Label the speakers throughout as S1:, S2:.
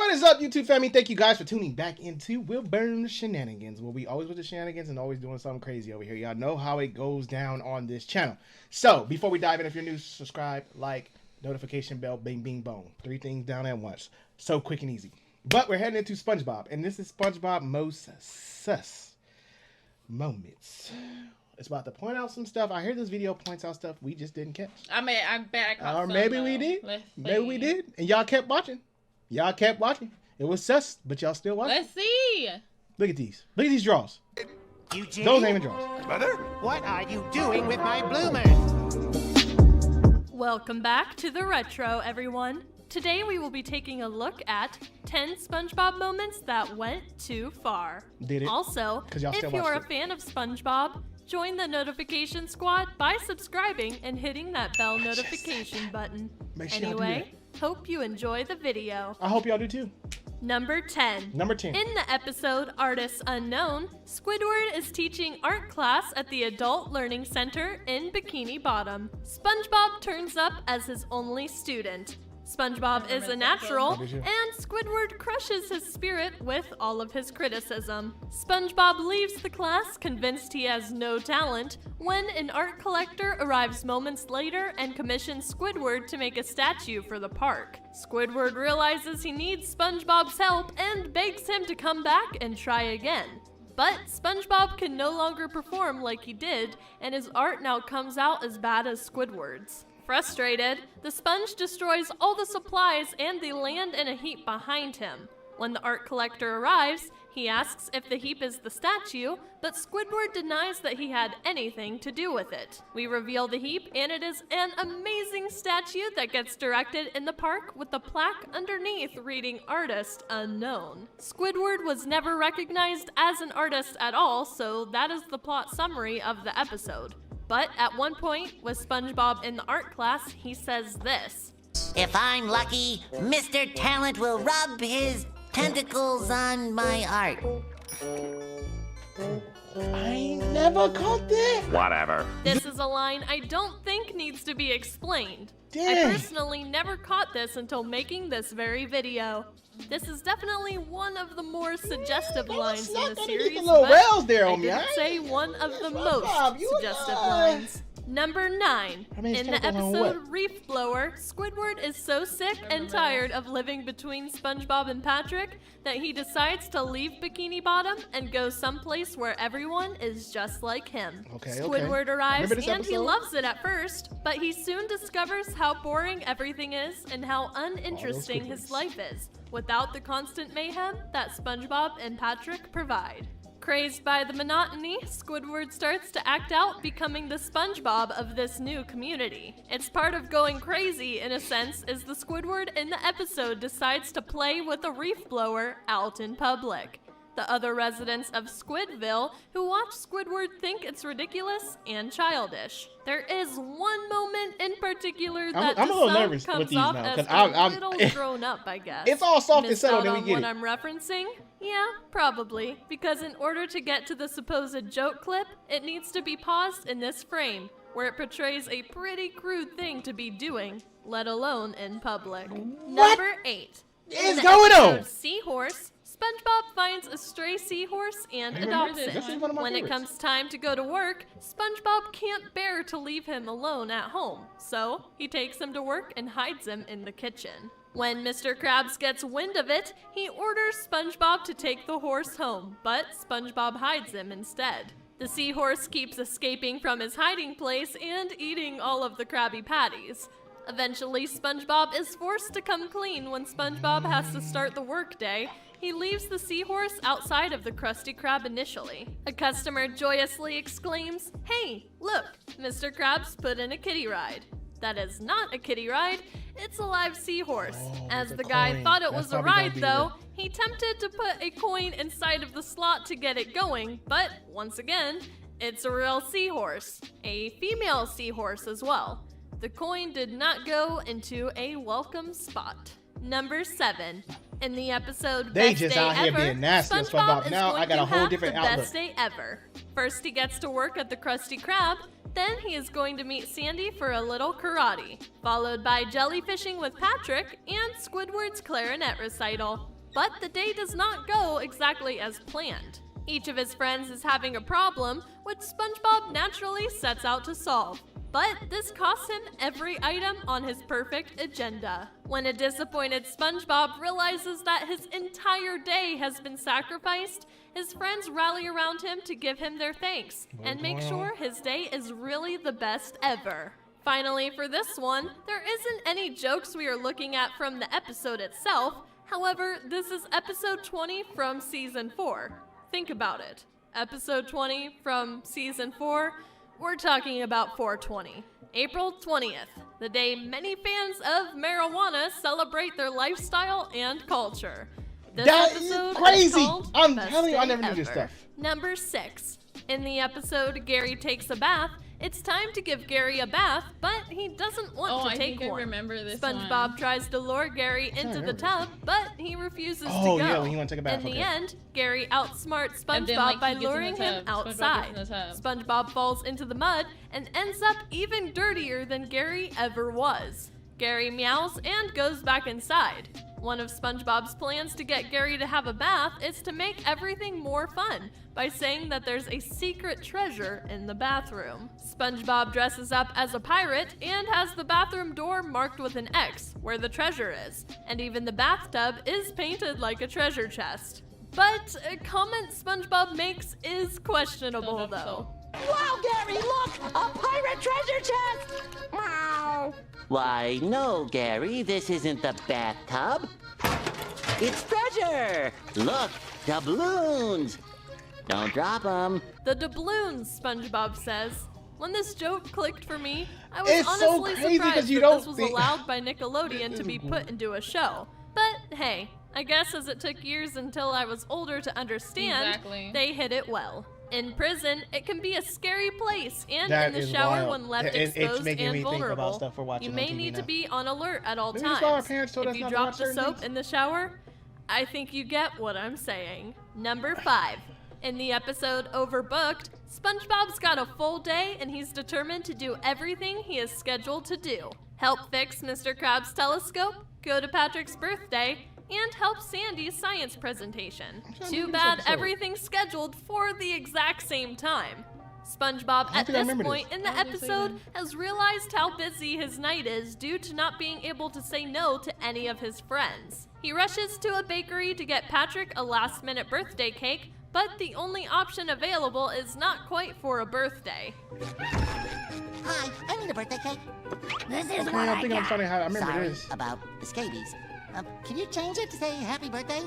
S1: What is up, YouTube family? Thank you guys for tuning back into Wilburn Shenanigans, where we always with the shenanigans and always doing something crazy over here. Y'all know how it goes down on this channel. So, before we dive in, if you're new, subscribe, like, notification bell, bing, bing, boom. 3 things down at once. So quick and easy. But we're heading into SpongeBob, and this is SpongeBob most sus moments. It's about to point out some stuff. I hear this video points out stuff we just didn't catch.
S2: I mean, I bet I caught some.
S1: Or maybe we did. Maybe we did. And y'all kept watching. Y'all kept watching. It was sus, but y'all still watching.
S2: Let's see.
S1: Look at these. Look at these draws.
S3: Eugene?
S1: Those ain't even draws.
S3: Brother? What are you doing with my bloomers?
S4: Welcome back to the Retro, everyone. Today we will be taking a look at 10 SpongeBob moments that went too far.
S1: Did it?
S4: Also, if you're a fan of SpongeBob, join the notification squad by subscribing and hitting that bell notification button. Anyway, hope you enjoy the video.
S1: I hope y'all do too.
S4: Number 10.
S1: Number 10.
S4: In the episode Artists Unknown, Squidward is teaching art class at the Adult Learning Center in Bikini Bottom. SpongeBob turns up as his only student. SpongeBob is a natural, and Squidward crushes his spirit with all of his criticism. SpongeBob leaves the class convinced he has no talent when an art collector arrives moments later and commissions Squidward to make a statue for the park. Squidward realizes he needs SpongeBob's help and begs him to come back and try again. But SpongeBob can no longer perform like he did, and his art now comes out as bad as Squidward's. Frustrated, the sponge destroys all the supplies and the land in a heap behind him. When the art collector arrives, he asks if the heap is the statue, but Squidward denies that he had anything to do with it. We reveal the heap, and it is an amazing statue that gets directed in the park with a plaque underneath reading Artist Unknown. Squidward was never recognized as an artist at all, so that is the plot summary of the episode. But at one point, with SpongeBob in the art class, he says this.
S5: If I'm lucky, Mr. Talent will rub his tentacles on my art.
S1: I ain't never caught that.
S6: Whatever.
S4: This is a line I don't think needs to be explained.
S1: Dang.
S4: I personally never caught this until making this very video. This is definitely one of the more suggestive lines in the series, but
S1: rails there on
S4: I
S1: me.
S4: didn't say one of the most suggestive lines. Number 9. In the episode Reef Blower, Squidward is so sick and tired of living between SpongeBob and Patrick that he decides to leave Bikini Bottom and go someplace where everyone is just like him. Squidward arrives and he loves it at first, but he soon discovers how boring everything is and how uninteresting his life is, without the constant mayhem that SpongeBob and Patrick provide. Crazed by the monotony, Squidward starts to act out, becoming the SpongeBob of this new community. It's part of going crazy, in a sense, as the Squidward in the episode decides to play with a reef blower out in public. The other residents of Squidville who watch Squidward think it's ridiculous and childish. There is one moment in particular that
S1: I'm a little nervous with these
S4: off
S1: now,
S4: as
S1: I'm
S4: a little grown up, I guess.
S1: It's all soft and settled,
S4: Missed out
S1: then we
S4: on
S1: get
S4: what
S1: it.
S4: I'm referencing? Yeah, probably. Because in order to get to the supposed joke clip, it needs to be paused in this frame, where it portrays a pretty crude thing to be doing, let alone in public. Number 8.
S1: What is going on?
S4: Seahorse, SpongeBob finds a stray seahorse and adopts it. When it comes time to go to work, SpongeBob can't bear to leave him alone at home, so he takes him to work and hides him in the kitchen. When Mr. Krabs gets wind of it, he orders SpongeBob to take the horse home, but SpongeBob hides him instead. The seahorse keeps escaping from his hiding place and eating all of the Krabby Patties. Eventually, SpongeBob is forced to come clean when SpongeBob has to start the workday. He leaves the seahorse outside of the Krusty Krab initially. A customer joyously exclaims, "Hey, look, Mr. Krabs put in a kiddie ride." That is not a kiddie ride, it's a live seahorse. As the guy thought it was a ride though, he attempted to put a coin inside of the slot to get it going, but once again, it's a real seahorse. A female seahorse as well. The coin did not go into a welcome spot. Number 7. In the episode
S1: They
S4: Best
S1: just
S4: Day
S1: out here
S4: Ever,
S1: being nasty as
S4: SpongeBob
S1: SpongeBob.
S4: is
S1: Now
S4: going
S1: I got
S4: to
S1: a whole
S4: have
S1: different
S4: the
S1: outlook.
S4: best day ever. First he gets to work at the Krusty Krab, then he is going to meet Sandy for a little karate, followed by jellyfishing with Patrick and Squidward's clarinet recital. but the day does not go exactly as planned. Each of his friends is having a problem, which SpongeBob naturally sets out to solve. But this costs him every item on his perfect agenda. When a disappointed SpongeBob realizes that his entire day has been sacrificed, his friends rally around him to give him their thanks and make sure his day is really the best ever. Finally, for this one, there isn't any jokes we are looking at from the episode itself. However, this is episode 20 from season 4. Think about it. Episode 20 from season 4, we're talking about 420. April 20th, the day many fans of marijuana celebrate their lifestyle and culture. This
S1: That is
S4: episode
S1: crazy.
S4: called
S1: I'm
S4: Best
S1: telling you, I
S4: Day
S1: never knew this
S4: Ever.
S1: stuff.
S4: Number 6. In the episode Gary Takes a Bath, it's time to give Gary a bath, but he doesn't want to take
S2: I
S4: one.
S2: remember this
S4: SpongeBob
S2: one.
S4: tries to lure Gary into the
S1: remember
S4: tub, but he refuses to
S1: Oh,
S4: go.
S1: yeah, when he wanna take a bath,
S4: In the
S1: okay.
S4: end, Gary outsmarts SpongeBob
S2: And then, like,
S4: by
S2: he gets in the
S4: luring him
S2: tub. SpongeBob gets
S4: outside.
S2: in the tub.
S4: SpongeBob falls into the mud and ends up even dirtier than Gary ever was. Gary meows and goes back inside. One of SpongeBob's plans to get Gary to have a bath is to make everything more fun by saying that there's a secret treasure in the bathroom. SpongeBob dresses up as a pirate and has the bathroom door marked with an X where the treasure is, and even the bathtub is painted like a treasure chest. But a comment SpongeBob makes is questionable
S2: Don't know,
S4: though.
S5: Wow, Gary, look! A pirate treasure chest! Wow! Why, no, Gary, this isn't the bathtub. It's treasure! Look, doubloons! Don't drop them.
S4: The doubloons, SpongeBob says. When this joke clicked for me, I was
S1: It's so
S4: honestly
S1: crazy 'cause
S4: surprised
S1: you
S4: that
S1: don't
S4: this was
S1: think-
S4: allowed by Nickelodeon to be put into a show. But hey, I guess as it took years until I was older to understand,
S2: Exactly.
S4: they hit it well. In prison, it can be a scary place, and
S1: That
S4: in the
S1: is
S4: shower
S1: wild.
S4: when left
S1: It's
S4: exposed
S1: making
S4: and
S1: me think about
S4: vulnerable,
S1: stuff we're watching
S4: you
S1: on
S4: may
S1: TV
S4: need
S1: now.
S4: to be on alert at all
S1: Maybe that's why our
S4: times.
S1: parents told
S4: If
S1: us
S4: you
S1: not to
S4: drop
S1: watch
S4: the
S1: certain
S4: soap
S1: things.
S4: in the shower, I think you get what I'm saying. Number 5. In the episode Overbooked, SpongeBob's got a full day and he's determined to do everything he is scheduled to do. Help fix Mr. Krabs' telescope, go to Patrick's birthday, and help Sandy's science presentation. Too bad everything's scheduled for the exact same time. SpongeBob
S1: I
S4: at
S1: think I
S4: this
S1: remember
S4: point
S1: this.
S4: in the
S2: I don't think so
S4: episode
S2: either.
S4: has realized how busy his night is due to not being able to say no to any of his friends. He rushes to a bakery to get Patrick a last-minute birthday cake, but the only option available is not quite for a birthday.
S5: Hi, I need a birthday cake. This is
S1: Okay,
S5: what
S1: I
S5: I
S1: think I'm
S5: got.
S1: starting to have. I remember
S5: Sorry
S1: this.
S5: about the scabies. Can you change it to say happy birthday?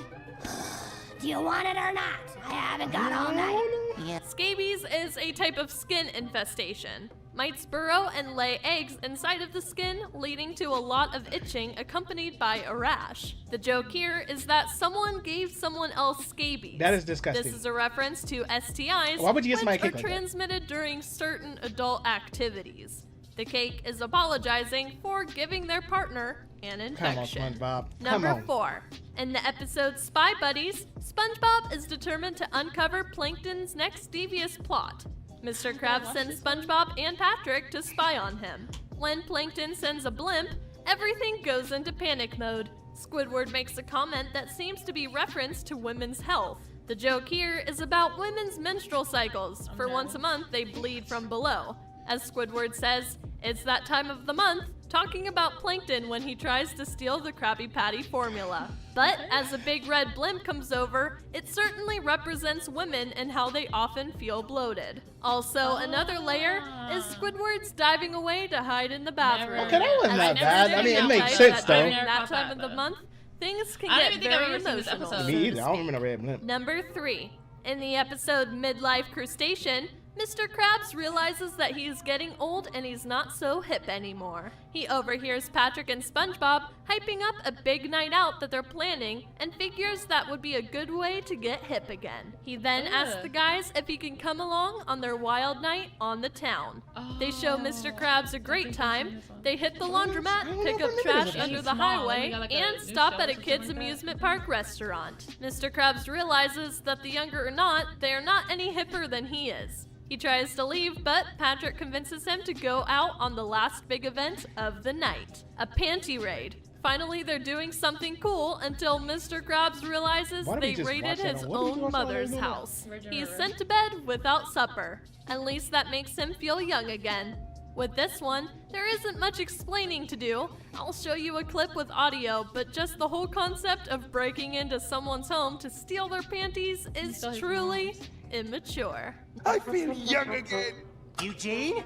S5: Do you want it or not? I haven't got all night. Yeah.
S4: Scabies is a type of skin infestation. Mites burrow and lay eggs inside of the skin, leading to a lot of itching accompanied by a rash. The joke here is that someone gave someone else scabies.
S1: That is disgusting.
S4: This is a reference to STIs,
S1: Why would you get
S4: which
S1: somebody a
S4: are
S1: cake like that?
S4: transmitted during certain adult activities. The cake is apologizing for giving their partner an
S1: Come on,
S4: infection.
S1: SpongeBob. Come
S4: Number
S1: on.
S4: 4. In the episode Spy Buddies, SpongeBob is determined to uncover Plankton's next devious plot. Mr. Krabs sends SpongeBob and Patrick to spy on him. When Plankton sends a blimp, everything goes into panic mode. Squidward makes a comment that seems to be reference to women's health. The joke here is about women's menstrual cycles. For once a month, they bleed from below. As Squidward says, it's that time of the month, talking about Plankton when he tries to steal the Krabby Patty formula. But as a big red blimp comes over, it certainly represents women and how they often feel bloated. Also, another layer is Squidward's diving away to hide in the bathroom.
S1: Okay, that wasn't
S4: As
S1: that bad. I mean, it makes sense, though.
S4: During
S2: Never
S4: that
S2: caught
S4: time
S2: that,
S4: of the
S2: though.
S4: month, things can
S2: I don't
S4: get
S2: even think I've
S4: very
S2: ever seen this
S4: emotional.
S2: episode.
S1: Me either. I don't remember the red blimp.
S4: Number 3. In the episode Midlife Crustacean, Mr. Krabs realizes that he's getting old and he's not so hip anymore. He overhears Patrick and SpongeBob hyping up a big night out that they're planning and figures that would be a good way to get hip again. He then asks the guys if he can come along on their wild night on the town. They show Mr. Krabs a great time. They hit the laundromat, pick up trash under the highway, and stop at a kids' amusement park restaurant. Mr. Krabs realizes that the younger or not, they are not any hipper than he is. He tries to leave, but Patrick convinces him to go out on the last big event of the night, a panty raid. Finally, they're doing something cool until Mr. Krabs realizes
S1: Why don't we
S4: they
S1: just
S4: raided
S1: watch that
S4: his
S1: on- what did we
S4: own
S1: watch that on
S4: mother's
S1: Hulu?
S4: house.
S2: Virgin
S4: He's
S2: River.
S4: sent to bed without supper. At least that makes him feel young again. With this one, there isn't much explaining to do. I'll show you a clip with audio, but just the whole concept of breaking into someone's home to steal their panties is
S2: Still his
S4: truly immature.
S6: I feel young again.
S3: Eugene?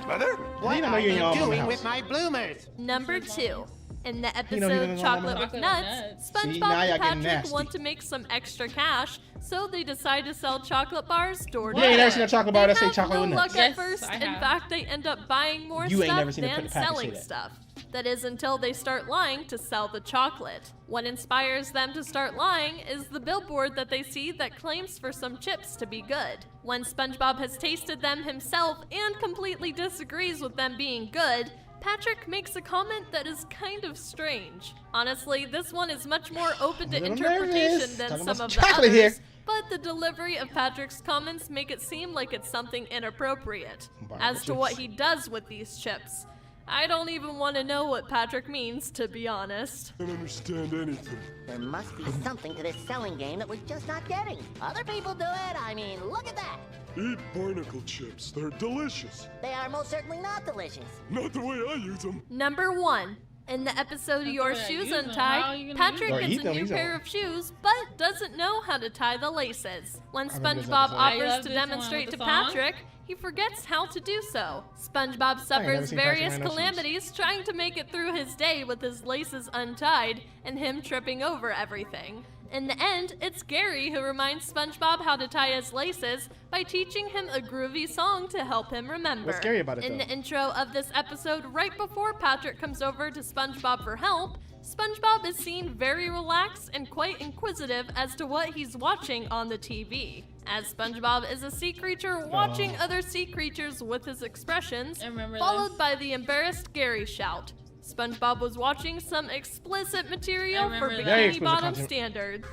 S6: Mother?
S3: What
S1: didn't know
S3: are
S1: you're in your
S3: you
S1: own mama's
S3: doing
S1: house.
S3: with my bloomers?
S4: Number 2. In the
S1: You know he
S4: episode
S1: doesn't
S4: Chocolate
S1: want
S4: with
S2: Chocolate with
S4: Nuts,
S2: Nuts.
S1: See, now
S4: SpongeBob
S1: y'all
S4: and
S1: getting
S4: Patrick
S1: nasty.
S4: want to make some extra cash, so they decide to sell chocolate bars door to
S1: You ain't never
S4: door.
S1: seen a chocolate bar that say
S4: They have
S1: chocolate
S4: no
S1: with
S4: luck
S1: nuts.
S4: at
S2: Yes,
S4: first.
S2: I
S4: In
S2: have.
S4: fact, they end up buying more
S1: You ain't
S4: stuff
S1: never seen a
S4: than
S1: package say
S4: selling
S1: that.
S4: stuff. That is until they start lying to sell the chocolate. What inspires them to start lying is the billboard that they see that claims for some chips to be good. When SpongeBob has tasted them himself and completely disagrees with them being good, Patrick makes a comment that is kind of strange. Honestly, this one is much more open to
S1: A little
S4: interpretation
S1: nervous.
S4: than
S1: Talking
S4: some
S1: about
S4: of
S1: some
S4: the
S1: chocolate
S4: others,
S1: here.
S4: but the delivery of Patrick's comments make it seem like it's something inappropriate.
S1: Barnacle
S4: As to what
S1: Chips.
S4: he does with these chips, I don't even want to know what Patrick means, to be honest.
S6: I don't understand anything.
S5: There must be something to this selling game that we're just not getting. Other people do it. I mean, look at that.
S6: Eat Barnacle Chips. They're delicious.
S5: They are most certainly not delicious.
S6: Not the way I use them.
S4: Number 1. In the episode Your
S2: way I
S4: Shoes
S2: use 'em. How are you
S4: Untied,
S2: gonna
S4: Patrick
S2: use 'em?
S1: Or
S4: gets
S1: eat
S4: a
S1: them,
S4: new
S1: he's
S4: pair
S1: on.
S4: of shoes, but doesn't know how to tie the laces. When
S1: I remember this
S4: SpongeBob
S1: episode.
S2: I
S4: offers
S2: love
S4: to
S2: this one
S4: demonstrate
S2: with
S4: to
S2: the song.
S4: Patrick, he forgets how to do so. SpongeBob
S1: never
S4: suffers
S1: seen Patrick
S4: various
S1: wearing no shoes.
S4: calamities trying to make it through his day with his laces untied and him tripping over everything. In the end, it's Gary who reminds SpongeBob how to tie his laces by teaching him a groovy song to help him remember.
S1: What's scary about it,
S4: In
S1: though?
S4: the intro of this episode, right before Patrick comes over to SpongeBob for help, SpongeBob is seen very relaxed and quite inquisitive as to what he's watching on the TV. As SpongeBob is a sea creature watching other sea creatures with his expressions,
S2: I remember
S4: followed
S2: this.
S4: by the embarrassed Gary shout. SpongeBob was watching some explicit material for
S2: remember that.
S1: Very
S4: Bikini
S1: explicit
S4: Bottom
S1: content.
S4: standards.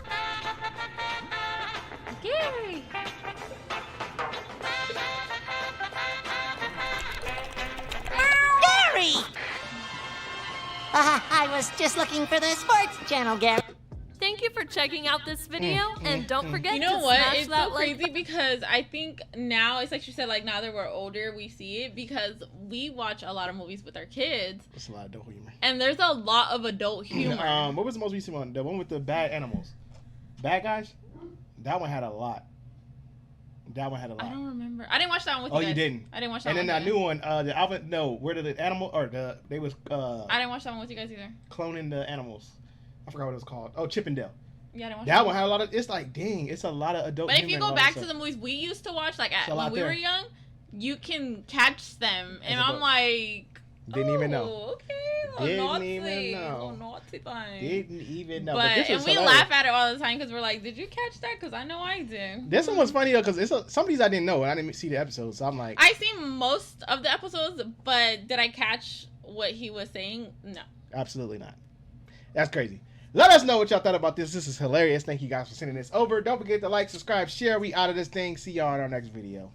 S4: Gary!
S7: Gary! I was just looking for the sports channel, Gary.
S4: Thank you for checking out this video, and don't forget
S2: You know
S4: to
S2: what?
S4: smash
S2: It's
S4: that
S2: so
S4: like
S2: crazy because I think now it's like she said, like now that we're older, we see it because we watch a lot of movies with our kids,
S1: That's a lot of adult humor.
S2: and there's a lot of adult humor.
S1: What was the most recent one? The one with the bad animals. Bad guys? That one had a lot. That one had a lot.
S2: I don't remember. I didn't watch that one with
S1: Oh,
S2: you
S1: you
S2: guys.
S1: didn't?
S2: I didn't watch that
S1: And
S2: one.
S1: then that
S2: with
S1: new
S2: you
S1: one, the Alvin, no, where did the animal, or they was
S2: guys. I didn't watch that one with you guys either.
S1: cloning the animals. I forgot what it was called. Oh, Chip and Dale.
S2: Yeah, I didn't watch
S1: That one had a lot of, it's like, dang, it's a lot of adult
S2: But if
S1: humor
S2: you
S1: and
S2: go
S1: all
S2: back
S1: that
S2: to the
S1: stuff.
S2: movies we used to watch, like
S1: It's a
S2: when
S1: lot
S2: we were
S1: there.
S2: young, you can catch them, and
S1: As a
S2: I'm
S1: adult.
S2: like,
S1: Didn't even know.
S2: "Oh, okay,
S1: Didn't
S2: naughty,
S1: even know.
S2: naughty thing.
S1: Didn't even know.
S2: But,
S1: this
S2: and
S1: was
S2: we
S1: hilarious.
S2: laugh at it all the time because we're like, did you catch that? Because I know I do.
S1: This one was funny though, because some of these I didn't know, and I didn't see the episodes, so I'm like,
S2: I seen most of the episodes, but did I catch what he was saying? No.
S1: absolutely not. That's crazy. Let us know what y'all thought about this. This is hilarious. Thank you guys for sending this over. Don't forget to like, subscribe, share. We out of this thing. See y'all in our next video.